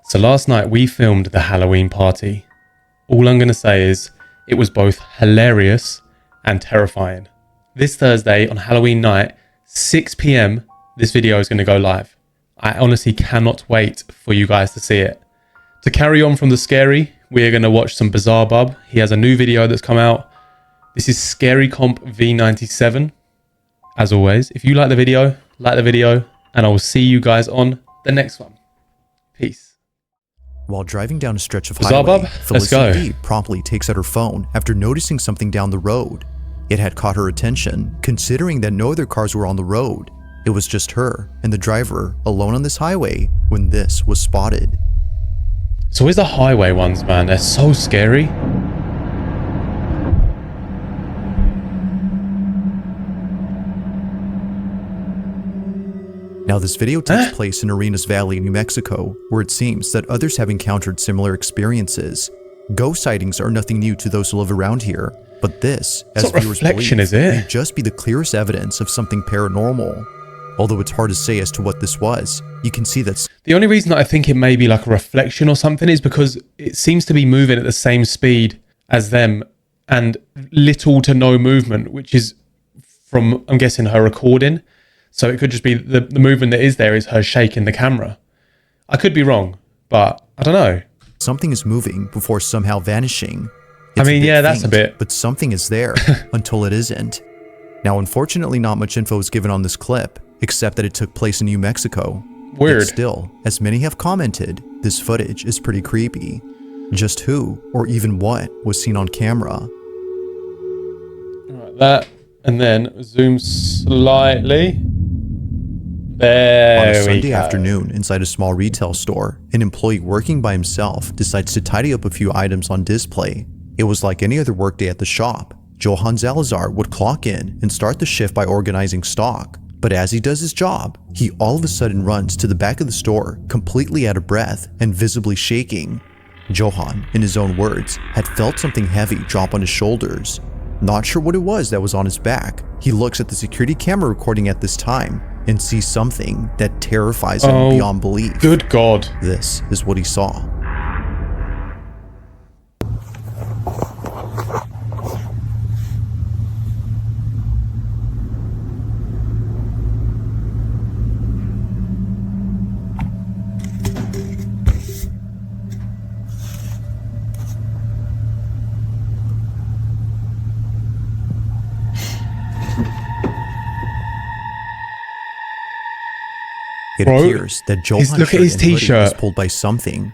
So last night we filmed the Halloween party. All I'm going to say is it was both hilarious and terrifying. This Thursday on Halloween night, 6 p.m, this video is going to go live. I honestly cannot wait for you guys to see it. To carry on from the scary, we're going to watch some Bizarre Bub. He has a new video that's come out. This is Scary Comp V97. As always, if you like the video, and I will see you guys on the next one. Peace. While driving down a stretch of Bizarre highway, Bub, Felicity D promptly takes out her phone after noticing something down the road. It had caught her attention, considering that no other cars were on the road. It was just her and the driver alone on this highway when this was spotted. It's always the highway ones, man. They're so scary. Now this video takes place in Arenas Valley, New Mexico, where it seems that others have encountered similar experiences. Ghost sightings are nothing new to those who live around here, but this, as viewers believe, may just be the clearest evidence of something paranormal. Although it's hard to say as to what this was, you can see that the only reason that I think it may be like a reflection or something is because it seems to be moving at the same speed as them and little to no movement, which is from, I'm guessing, her recording. So it could just be the movement that is there is her shaking the camera. I could be wrong, but I don't know. Something is moving before somehow vanishing. I mean, yeah, that's a bit. But something is there until it isn't. Now, unfortunately, not much info is given on this clip, except that it took place in New Mexico. Weird. But still, as many have commented, this footage is pretty creepy. Just who, or even what, was seen on camera? All right, that, and then zoom slightly. There On a Sunday afternoon inside a small retail store, an employee working by himself decides to tidy up a few items on display. It was like any other workday at the shop. Johann Salazar would clock in and start the shift by organizing stock. But as he does his job, he all of a sudden runs to the back of the store, completely out of breath and visibly shaking. Johann, in his own words, had felt something heavy drop on his shoulders. Not sure what it was that was on his back, he looks at the security camera recording at this time and sees something that terrifies him beyond belief. Good God. This is what he saw. It appears that Johann's look at his t-shirt is pulled by something.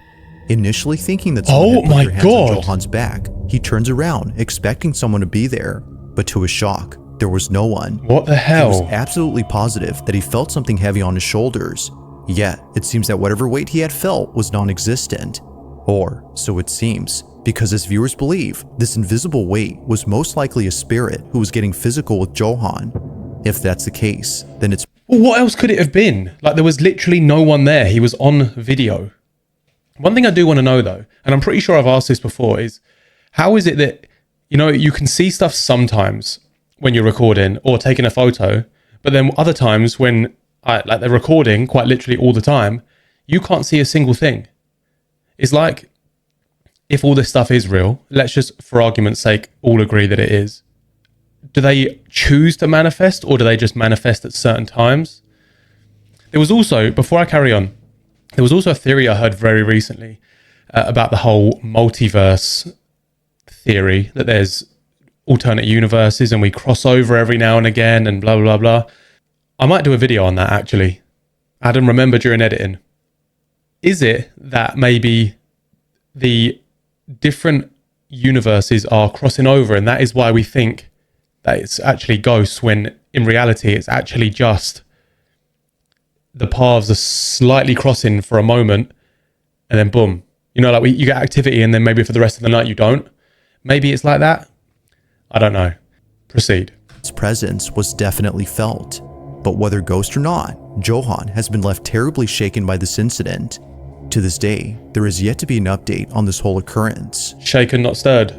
Initially thinking that someone had put their hands on Johann's back, he turns around, expecting someone to be there. But to his shock, there was no one. What the hell? He was absolutely positive that he felt something heavy on his shoulders. Yet, it seems that whatever weight he had felt was non-existent. Or, so it seems, because as viewers believe, this invisible weight was most likely a spirit who was getting physical with Johann. If that's the case, then it's... Well, what else could it have been? Like, there was literally no one there. He was on video. One thing I do want to know, though, and I'm pretty sure I've asked this before, is how is it that, you know, you can see stuff sometimes when you're recording or taking a photo, but then other times when, like, they're recording quite literally all the time, you can't see a single thing. It's like, if all this stuff is real, let's just, for argument's sake, all agree that it is. Do they choose to manifest, or do they just manifest at certain times? There was also, before I carry on, there was also a theory I heard very recently about the whole multiverse theory, that there's alternate universes and we cross over every now and again and blah, blah, blah. I might do a video on that, actually. Adam, remember during editing. Is it that maybe the different universes are crossing over and that is why we think that it's actually ghosts, when in reality it's actually just the paths are slightly crossing for a moment and then boom, you know, like you get activity and then maybe for the rest of the night you don't. Maybe it's like that. I don't know. Proceed. Its presence was definitely felt, but whether ghost or not, Johann has been left terribly shaken by this incident. To this day, there is yet to be an update on this whole occurrence. Shaken, not stirred.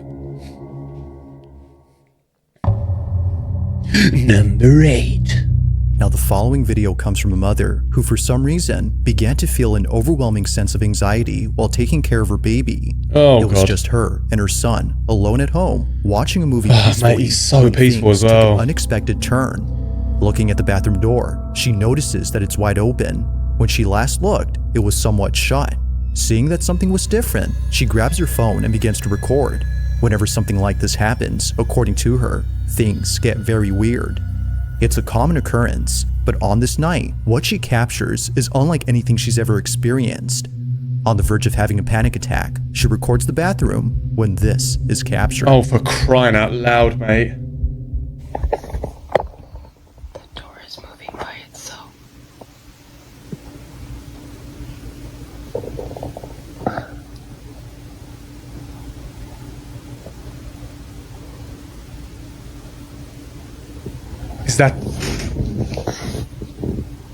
Number 8. Now, the following video comes from a mother who, for some reason, began to feel an overwhelming sense of anxiety while taking care of her baby. Oh, it was God. just her and her son, alone at home, watching a movie Oh, peacefully. mate, he's so when peaceful things as well. took an unexpected turn. Looking at the bathroom door, she notices that it's wide open. When she last looked, it was somewhat shut. Seeing that something was different, she grabs her phone and begins to record. Whenever something like this happens, according to her, things get very weird. It's a common occurrence, but on this night, what she captures is unlike anything she's ever experienced. On the verge of having a panic attack, she records the bathroom when this is captured. Oh, for crying out loud, mate. The door is moving by itself.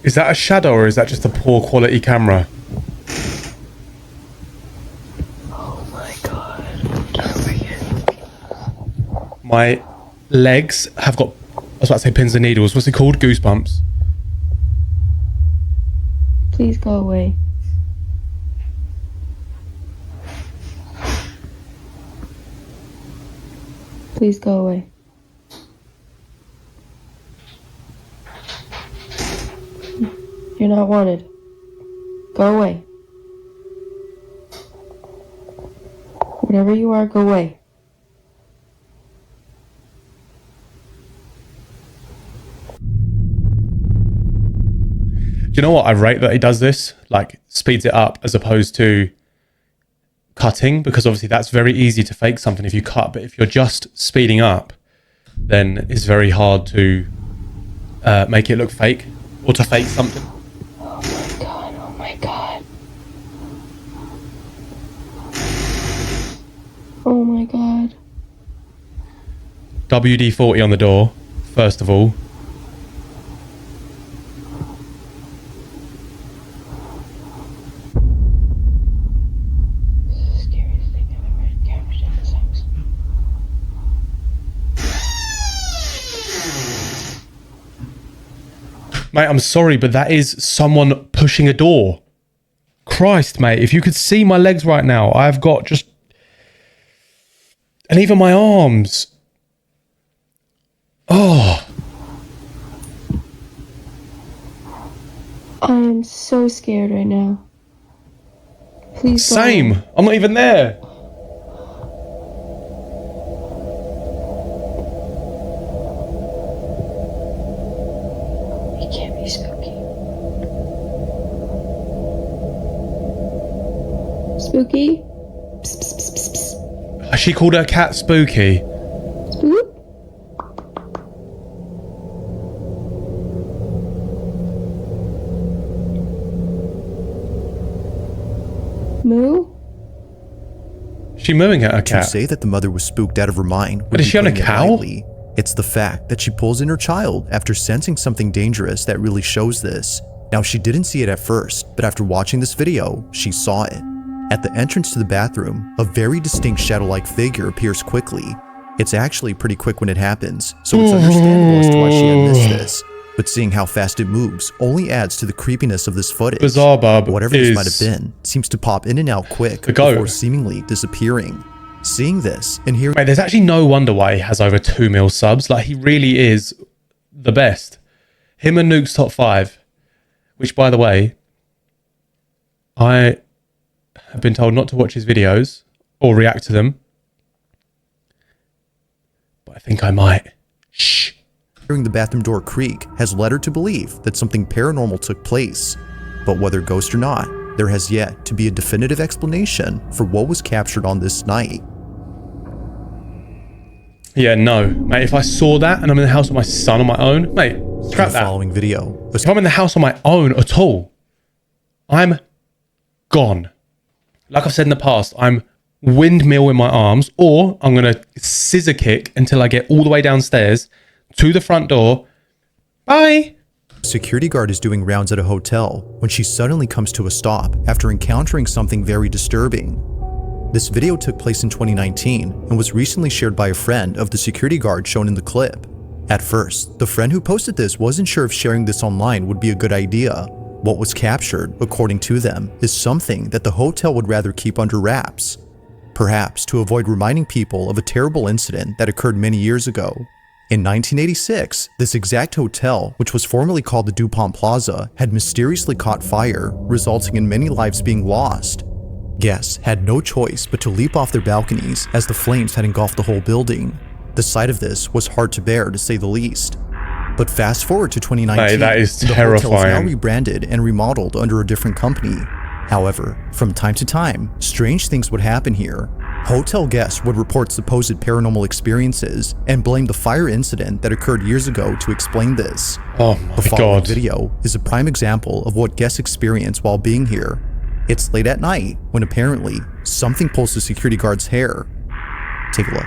Is that a shadow or is that just a poor quality camera? Oh my god. Get over here. My legs have got, I was about to say pins and needles. What's it called? Goosebumps. Please go away. Please go away. You're not wanted. Go away. Whatever you are, go away. Do you know what? I rate that he does this, like speeds it up as opposed to cutting, because obviously that's very easy to fake something if you cut, but if you're just speeding up, then it's very hard to make it look fake or to fake something. Oh my god, oh my god. Oh my god. WD-40 on the door, first of all. This is the scariest thing I've ever encountered in this house. Mate, I'm sorry, but that is someone pushing a door. Christ, mate, if you could see my legs right now, I've got just... And even my arms. Oh. I am so scared right now. Please go away. Same. I'm not even there. It can't be spooky. Spooky? Psst, psst, psst, psst, psst. She called her cat Spooky. Spook? Moo? She mooing at her To cat. say that the mother was spooked out of her mind would But is be she on a putting it cow? lightly. It's the fact that she pulls in her child after sensing something dangerous that really shows this. Now, she didn't see it at first, but after watching this video, she saw it. At the entrance to the bathroom, a very distinct shadow-like figure appears quickly. It's actually pretty quick when it happens, so it's understandable as to why she had missed this. But seeing how fast it moves only adds to the creepiness of this footage. Bizarre Bub Whatever is this might have been seems to pop in and out quick the goat. before seemingly disappearing. Seeing this and hearing Mate, there's actually no wonder why he has over 2 mil subs. Like, he really is the best. Him and Nuke's top 5, which, by the way, I have been told not to watch his videos or react to them. But I think I might. Shh. the bathroom door creak has led her to believe that something paranormal took place. But whether ghost or not, there has yet to be a definitive explanation for what was captured on this night. Yeah, no. Mate, if I saw that and I'm in the house with my son on my own, mate, In scrap the that. following video, If I'm in the house on my own at all, I'm gone. Like I've said in the past, I'm windmill in my arms, or I'm going to scissor kick until I get all the way downstairs to the front door. Bye. a security guard is doing rounds at a hotel when she suddenly comes to a stop after encountering something very disturbing. This video took place in 2019 and was recently shared by a friend of the security guard shown in the clip. At first, the friend who posted this wasn't sure if sharing this online would be a good idea. What was captured, according to them, is something that the hotel would rather keep under wraps, perhaps to avoid reminding people of a terrible incident that occurred many years ago. In 1986, this exact hotel, which was formerly called the DuPont Plaza, had mysteriously caught fire, resulting in many lives being lost. Guests had no choice but to leap off their balconies as the flames had engulfed the whole building. The sight of this was hard to bear, to say the least. But fast forward to 2019, Mate, that is the hotel is now terrifying. rebranded and remodeled under a different company. However, from time to time, strange things would happen here. Hotel guests would report supposed paranormal experiences and blame the fire incident that occurred years ago to explain this. Oh The my following God. video is a prime example of what guests experience while being here. It's late at night when apparently something pulls the security guard's hair. Take a look.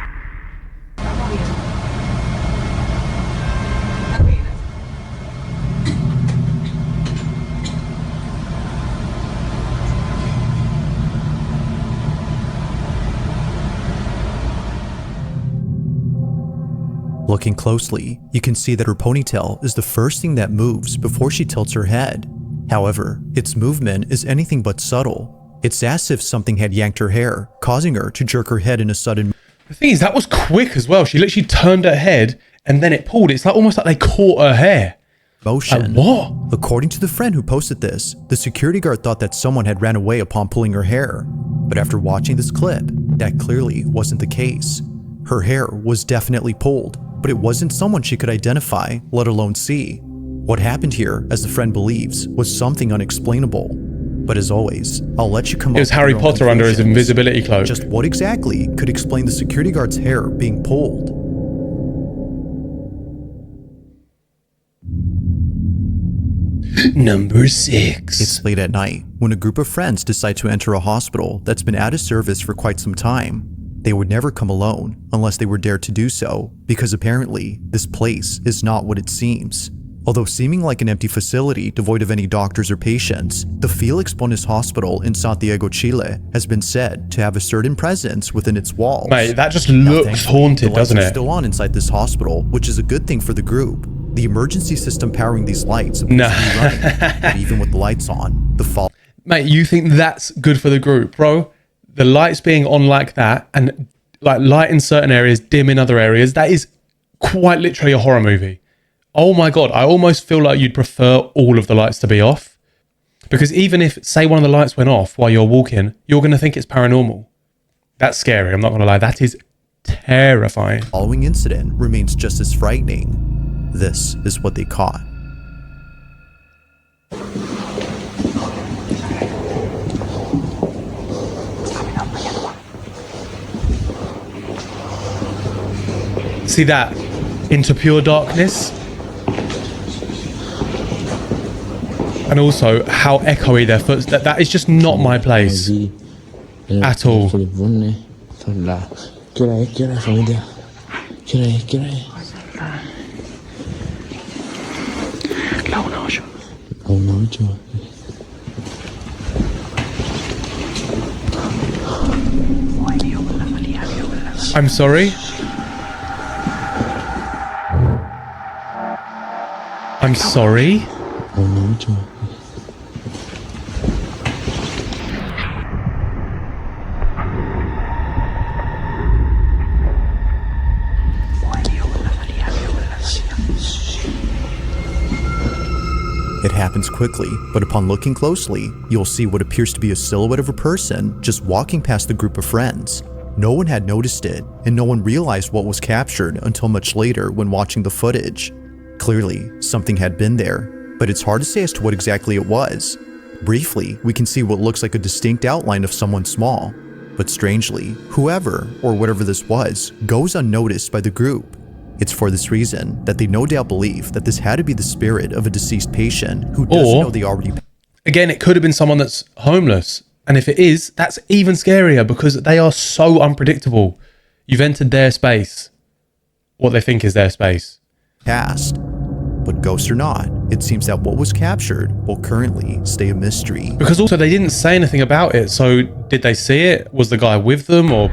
Looking closely, you can see that her ponytail is the first thing that moves before she tilts her head. However, its movement is anything but subtle. It's as if something had yanked her hair, causing her to jerk her head in a sudden The thing is, that was quick as well. She literally turned her head and then it pulled. It's like almost like they caught her hair. motion. Like, what? According to the friend who posted this, the security guard thought that someone had ran away upon pulling her hair. But after watching this clip, that clearly wasn't the case. Her hair was definitely pulled, but it wasn't someone she could identify, let alone see. What happened here, as the friend believes, was something unexplainable. But as always, I'll let you come up It was with Harry your own Potter under his conclusions. invisibility cloak. Just what exactly could explain the security guard's hair being pulled? Number 6. It's late at night when a group of friends decide to enter a hospital that's been out of service for quite some time. They would never come alone unless they were dared to do so, because apparently this place is not what it seems. Although seeming like an empty facility devoid of any doctors or patients, the Felix Bonis Hospital in Santiago, Chile has been said to have a certain presence within its walls. Mate, that just Now, looks thankfully, haunted, the lights doesn't are it? still on inside this hospital, which is a good thing for the group. The emergency system powering these lights appears Nah. to be running, but even with the lights on, the fall. Mate, you think that's good for the group, bro? The lights being on like that and like light in certain areas, dim in other areas, that is quite literally a horror movie. Oh my God, I almost feel like you'd prefer all of the lights to be off. Because even if, say, one of the lights went off while you're walking, you're going to think it's paranormal. That's scary, I'm not going to lie. That is terrifying. Following incident remains just as frightening. This is what they caught. See that? Into pure darkness. And also how echoey their footsteps. That is just not my place. At all. Teléfono, la. ¿Qué hora es? ¿Qué hora es, familia? ¿Qué hora es? ¿Qué hora es? La 1:08. La 1:08. I'm sorry? I'm sorry? La 1:08. It happens quickly, but upon looking closely, you'll see what appears to be a silhouette of a person just walking past the group of friends. No one had noticed it, and no one realized what was captured until much later when watching the footage. Clearly, something had been there, but it's hard to say as to what exactly it was. Briefly, we can see what looks like a distinct outline of someone small, but strangely, whoever or whatever this was goes unnoticed by the group. It's for this reason that they no doubt believe that this had to be the spirit of a deceased patient who doesn't Or- know they already Again, it could have been someone that's homeless. And if it is, that's even scarier because they are so unpredictable. You've entered their space, what they think is their space. passed. But ghost or not, it seems that what was captured will currently stay a mystery. Because also they didn't say anything about it. So did they see it? Was the guy with them or...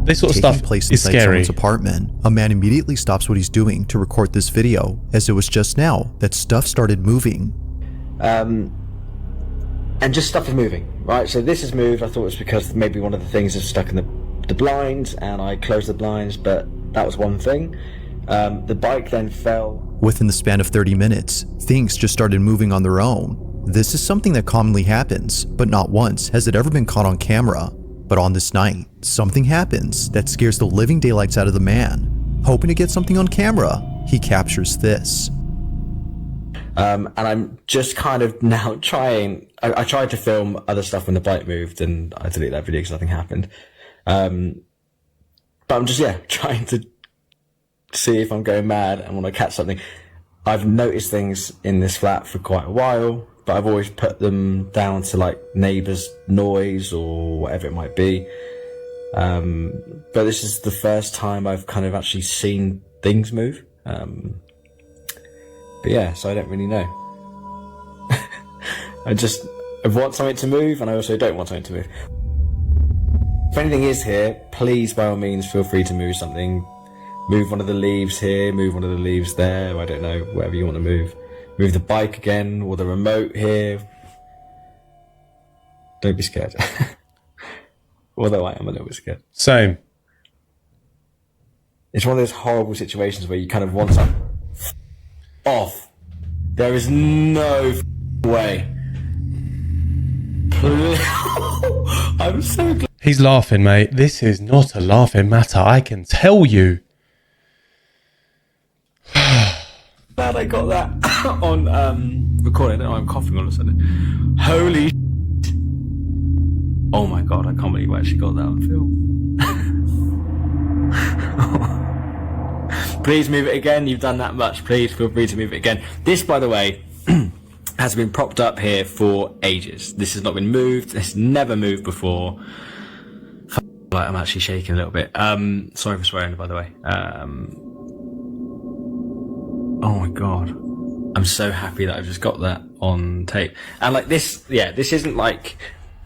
This sort of Taking stuff place is inside scary. someone's apartment, a man immediately stops what he's doing to record this video, as it was just now that stuff started moving. And just stuff is moving, right? So this has moved. I thought it was because maybe one of the things is stuck in the blinds, and I closed the blinds, but that was one thing. The bike then fell. Within the span of 30 minutes, things just started moving on their own. This is something that commonly happens, but not once has it ever been caught on camera. But on this night, something happens that scares the living daylights out of the man. Hoping to get something on camera, he captures this. And I'm just kind of now trying. I tried to film other stuff when the bike moved, and I deleted that video because nothing happened. But I'm just trying to see if I'm going mad and want to catch something. I've noticed things in this flat for quite a while, but I've always put them down to like neighbours' noise or whatever it might be. But this is the first time I've kind of actually seen things move. But yeah, so I don't really know. I want something to move, and I also don't want something to move. If anything is here, please, by all means, feel free to move something. Move one of the leaves here, move one of the leaves there, I don't know, whatever you want to move. Move the bike again, or the remote here. Don't be scared. Although I am a little bit scared. Same. It's one of those horrible situations where you kind of want something off. There is no way. I'm so glad. He's laughing, mate. This is not a laughing matter, I can tell you. Glad I got that on recording. I'm coughing all of a sudden. Holy oh my god, I can't believe I actually got that on film. Please move it again. You've done that much. Please feel free to move it again. This, by the way, has been propped up here for ages. This has not been moved. It's never moved before. I'm actually shaking a little bit. Sorry for swearing, by the way. Oh my god, I'm so happy that I've just got that on tape. And like this, this isn't like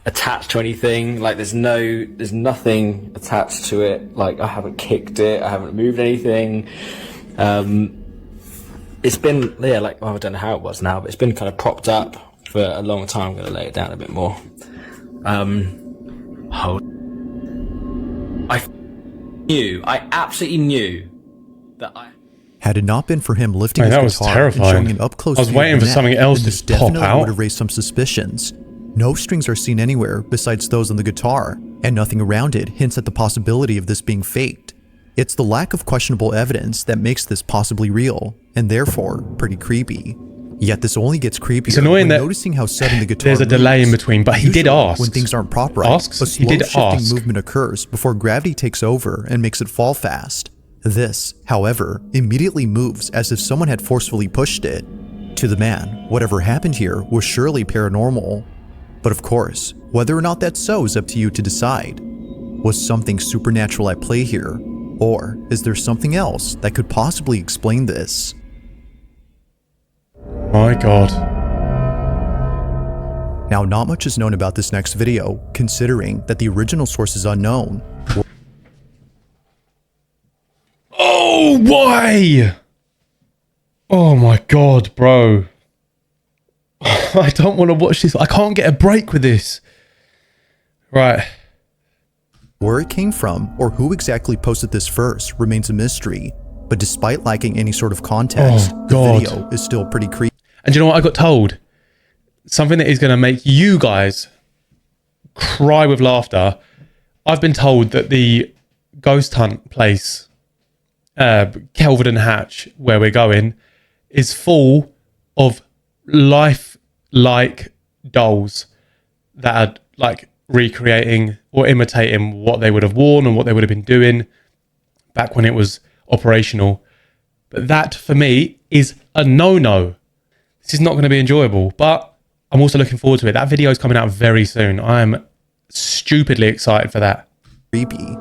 attached to anything. Like there's nothing attached to it. Like I haven't kicked it, I haven't moved anything. It's been I don't know how it was now, but it's been kind of propped up for a long time. I'm gonna lay it down a bit more. I absolutely knew that Had it not been for him lifting Man, his that was guitar and terrifying. showing an up-close I was view waiting of for the something neck, else then to this pop definitely out. would have raised some suspicions. No strings are seen anywhere besides those on the guitar, and nothing around it hints at the possibility of this being faked. It's the lack of questionable evidence that makes this possibly real, and therefore pretty creepy. Yet this only gets creepier It's annoying when that noticing how sudden the guitar there's a delay in moves. between, but he did Usually, ask. when things aren't prop right, Asks? a He slow did shifting ask. movement occurs before gravity takes over and makes it fall fast. This, however, immediately moves as if someone had forcefully pushed it. To the man, whatever happened here was surely paranormal. But of course, whether or not that's so is up to you to decide. Was something supernatural at play here? Or is there something else that could possibly explain this? My god. Now, not much is known about this next video, considering that the original source is unknown. Oh, why? Oh my god, bro. I don't want to watch this. I can't get a break with this. Right. Where it came from, or who exactly posted this first, remains a mystery. But despite lacking any sort of context, Oh, the God. video is still pretty creepy. And you know what I got told? Something that is going to make you guys cry with laughter. I've been told that the ghost hunt place, Kelvin and Hatch, where we're going, is full of life-like dolls that are like recreating or imitating what they would have worn and what they would have been doing back when it was operational. But that, for me, is a no-no. This is not going to be enjoyable, but I'm also looking forward to it. That video is coming out very soon. I am stupidly excited for that. creepy.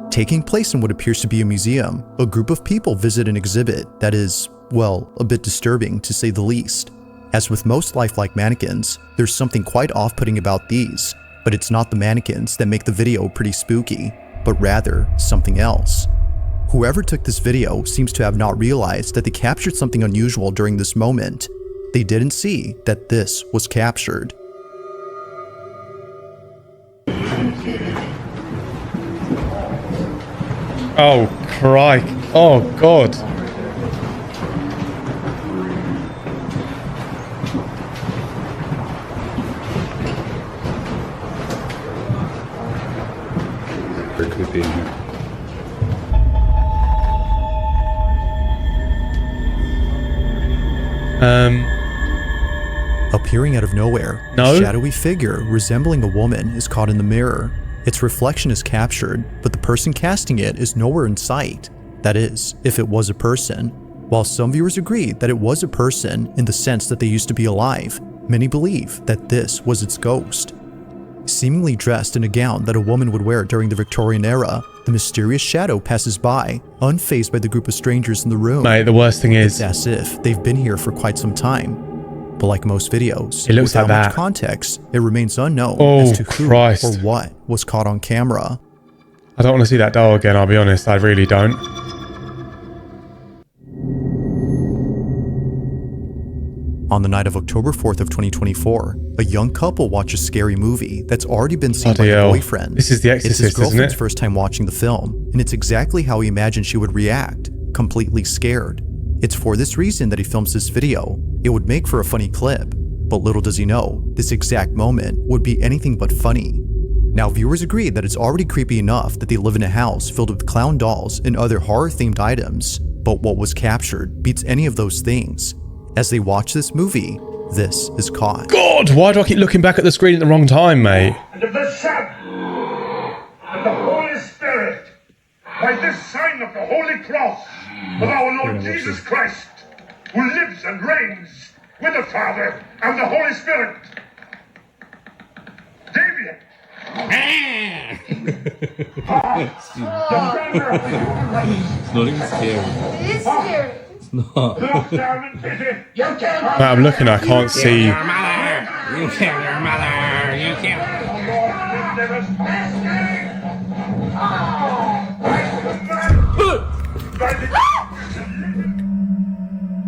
Taking place in what appears to be a museum, a group of people visit an exhibit that is, well, a bit disturbing to say the least. As with most lifelike mannequins, there's something quite off-putting about these, but it's not the mannequins that make the video pretty spooky. but rather something else. Whoever took this video seems to have not realized that they captured something unusual during this moment. They didn't see that this was captured. Oh, crike. Oh, God. Very creepy in here. Appearing out of nowhere, No? a shadowy figure resembling a woman is caught in the mirror. Its reflection is captured, but the person casting it is nowhere in sight. That is, if it was a person. While some viewers agree that it was a person in the sense that they used to be alive, many believe that this was its ghost. Seemingly dressed in a gown that a woman would wear during the Victorian era, the mysterious shadow passes by, unfazed by the group of strangers in the room. Mate, the worst thing is, It's as if they've been here for quite some time. But like most videos, It looks without like much that. context, it remains unknown Oh, as to who Christ. or what was caught on camera. I don't want to see that doll again, I'll be honest. I really don't. On the night of October 4th of 2024, a young couple watches a scary movie that's already been seen by Bloody their hell. boyfriend. This is The It's his Exorcist, isn't girlfriend's it? first time watching the film, and it's exactly how he imagined she would react, completely scared. It's for this reason that he films this video. It would make for a funny clip, but little does he know, this exact moment would be anything but funny. Now, viewers agree that it's already creepy enough that they live in a house filled with clown dolls and other horror-themed items, but what was captured beats any of those things. As they watch this movie, this is caught. God, why do I keep looking back at the screen at the wrong time, mate? And of the Son, and the Holy Spirit, by this sign of the Holy Cross of our Lord Jesus Christ, who lives and reigns with the Father and the Holy Spirit. Damien! It's not even scary. It is scary. Look down and pity. You can't Mate, I'm looking, I can't see. Your mother! You killed your mother! You killed...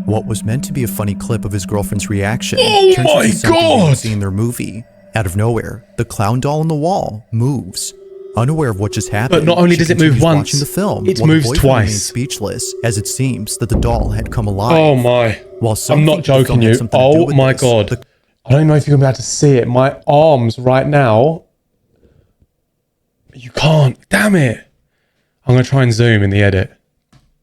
What was meant to be a funny clip of his girlfriend's reaction Oh turns my into something God! they'd seen in their movie. Out of nowhere, the clown doll on the wall moves. Unaware of what just happened, But not only she does it move continues once, watching the film, it while the moves boyfriend twice. remains speechless, as it seems that the doll had come alive. Oh my. While some I'm not think the film joking had you. something to do Oh with my this, God. the I don't know if you're going to be able to see it. My arms right now. You can't. Damn it. I'm going to try and zoom in the edit.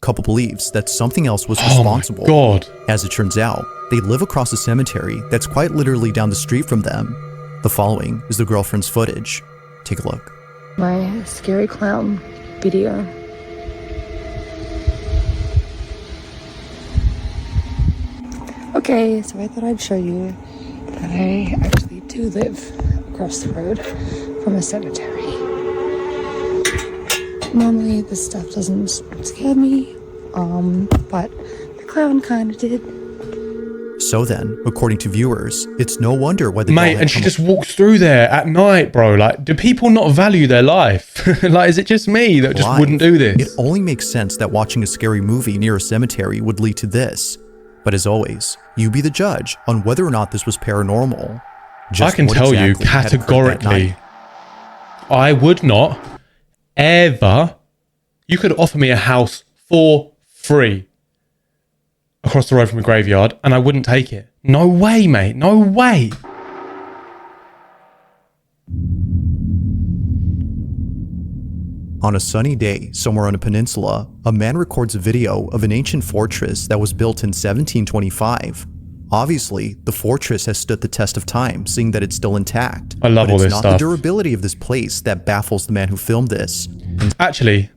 couple believes that something else was Oh my responsible. God. As it turns out, they live across a cemetery that's quite literally down the street from them. The following is the girlfriend's footage. Take a look. My scary clown video. Okay, so I thought I'd show you that I actually do live across the road from a cemetery. Normally this stuff doesn't scare me, but the clown kind of did. So then, according to viewers, it's no wonder why the Mate, doll had and she come just walks through there at night, bro. Like, do people not value their life? Like, is it just me that just alive. wouldn't do this? It only makes sense that watching a scary movie near a cemetery would lead to this. But as always, you be the judge on whether or not this was paranormal. I Just can what tell you exactly had occurred that categorically, night. I would not ever. You could offer me a house for free across the road from a graveyard, and I wouldn't take it. No way, mate. No way. On a sunny day, somewhere on a peninsula, a man records a video of an ancient fortress that was built in 1725. Obviously, the fortress has stood the test of time, seeing that it's still intact. I love but all it's this not stuff. the durability of this place that baffles the man who filmed this. Actually,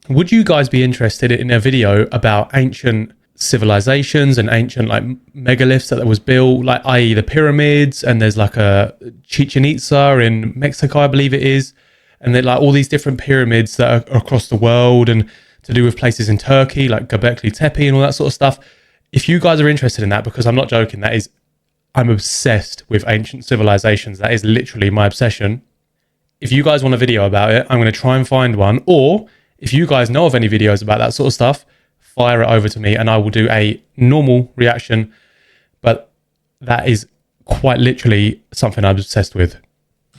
would you guys be interested in a video about ancient civilizations and ancient like megaliths that was built, like i.e. the pyramids, and there's like a Chichen Itza in Mexico, I believe it is, and they're like all these different pyramids that are across the world, and to do with places in Turkey like Göbekli Tepe and all that sort of stuff. If you guys are interested in that, because I'm not joking, I'm obsessed with ancient civilizations. That is literally my obsession. if you guys want a video about it, I'm going to try and find one. Or if you guys know of any videos about that sort of stuff, fire it over to me and I will do a normal reaction. But that is quite literally something I'm obsessed with.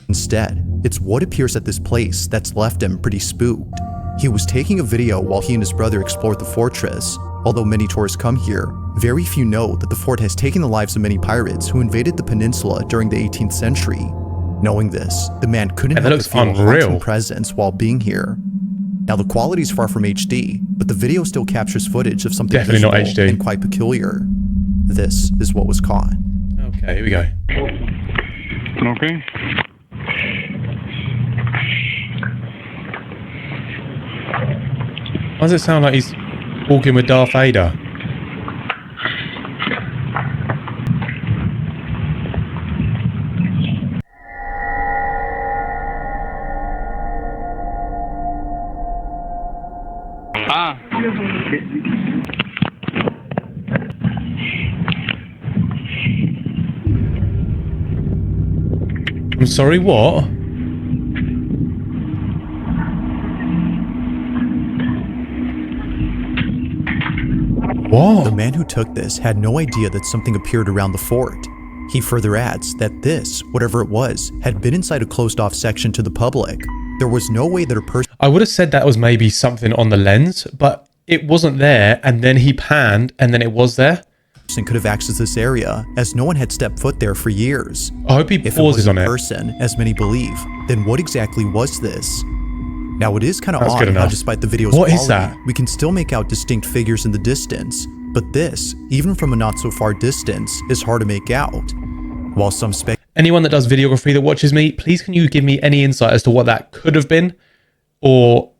Instead, it's what appears at this place that's left him pretty spooked. He was taking a video while he and his brother explored the fortress. Although many tourists come here, very few know that the fort has taken the lives of many pirates who invaded the peninsula during the 18th century. Knowing this, the man couldn't help but feel a haunting presence while being here. Now the quality is far from HD, but the video still captures footage of something definitely not HD and quite peculiar. This is what was caught. Okay, here we go. Okay. Why does it sound like he's walking with Darth Vader? I'm sorry, what? What? The man who took this had no idea that something appeared around the fort. He further adds that this, whatever it was, had been inside a closed-off section to the public. There was no way that a person... I would have said that was maybe something on the lens, but it wasn't there, and then he panned, and then it was there. ...could have accessed this area, as no one had stepped foot there for years. I hope he pauses on it. If it was a person, as many believe, then what exactly was this? Now it is kind of odd how despite the video's quality, we can still make out distinct figures in the distance, but this, even from a not so far distance, is hard to make out. While some anyone that does videography that watches me, please can you give me any insight as to what that could have been? Or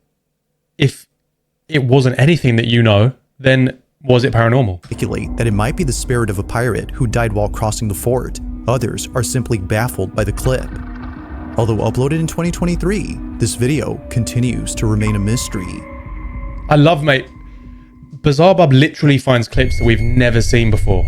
if it wasn't anything that you know, then was it paranormal? Speculate that it might be the spirit of a pirate who died while crossing the fort. Others are simply baffled by the clip. Although uploaded in 2023, this video continues to remain a mystery. I love, mate. Bizarre Bub literally finds clips that we've never seen before.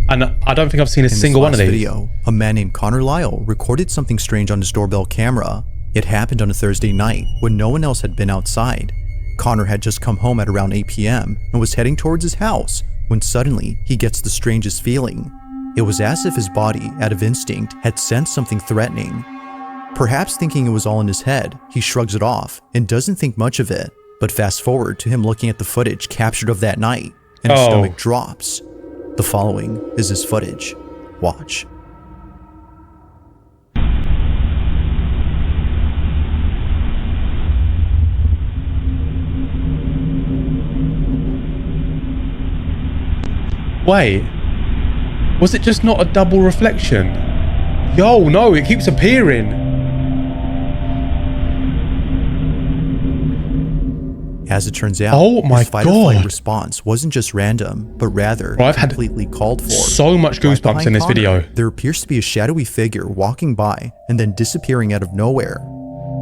And I don't think I've seen a single one of these. Video, a man named Connor Lyle recorded something strange on his doorbell camera. It happened on a Thursday night when no one else had been outside. Connor had just come home at around 8 p.m. and was heading towards his house when suddenly he gets the strangest feeling. It was as if his body, out of instinct, had sensed something threatening. Perhaps thinking it was all in his head, he shrugs it off and doesn't think much of it. But fast forward to him looking at the footage captured of that night, and his stomach drops. The following is his footage. Watch. Wait, was it just not a double reflection? Yo, no, it keeps appearing. As it turns out, his fight or flight response wasn't just random, but rather completely called for. So much goosebumps in this video. There appears to be a shadowy figure walking by and then disappearing out of nowhere.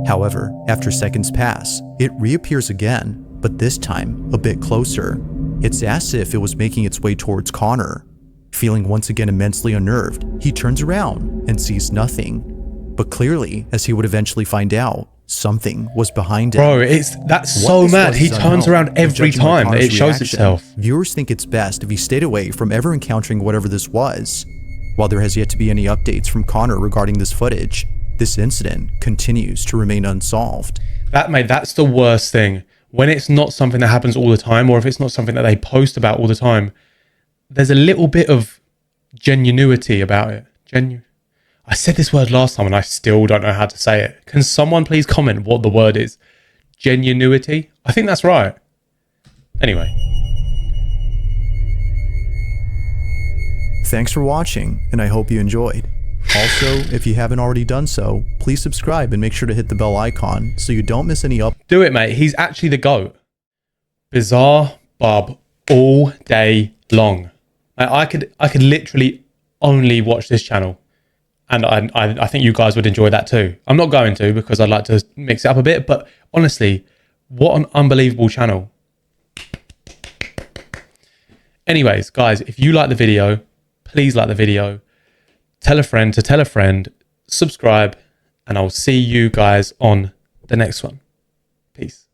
However, after seconds pass, it reappears again, but this time a bit closer. It's as if it was making its way towards Connor. Feeling once again immensely unnerved, he turns around and sees nothing. But clearly, as he would eventually find out, something was behind him. Bro, that's so mad. He turns around every time that it shows itself. Viewers think it's best if he stayed away from ever encountering whatever this was. While there has yet to be any updates from Connor regarding this footage, this incident continues to remain unsolved. That's the worst thing. When it's not something that happens all the time, or if it's not something that they post about all the time, there's a little bit of genuinity about it. I said this word last time and I still don't know how to say it. Can someone please comment what the word is? Genuinity? I think that's right. Anyway. Thanks for watching, and I hope you enjoyed. Also, if you haven't already done so, please subscribe and make sure to hit the bell icon so you don't miss any Do it, mate. He's actually the GOAT. Bizarre Bub all day long. I could literally only watch this channel. And I think you guys would enjoy that too. I'm not going to because I'd like to mix it up a bit. But honestly, what an unbelievable channel. Anyways, guys, if you like the video, please like the video. Tell a friend to tell a friend. Subscribe. and I'll see you guys on the next one. Peace.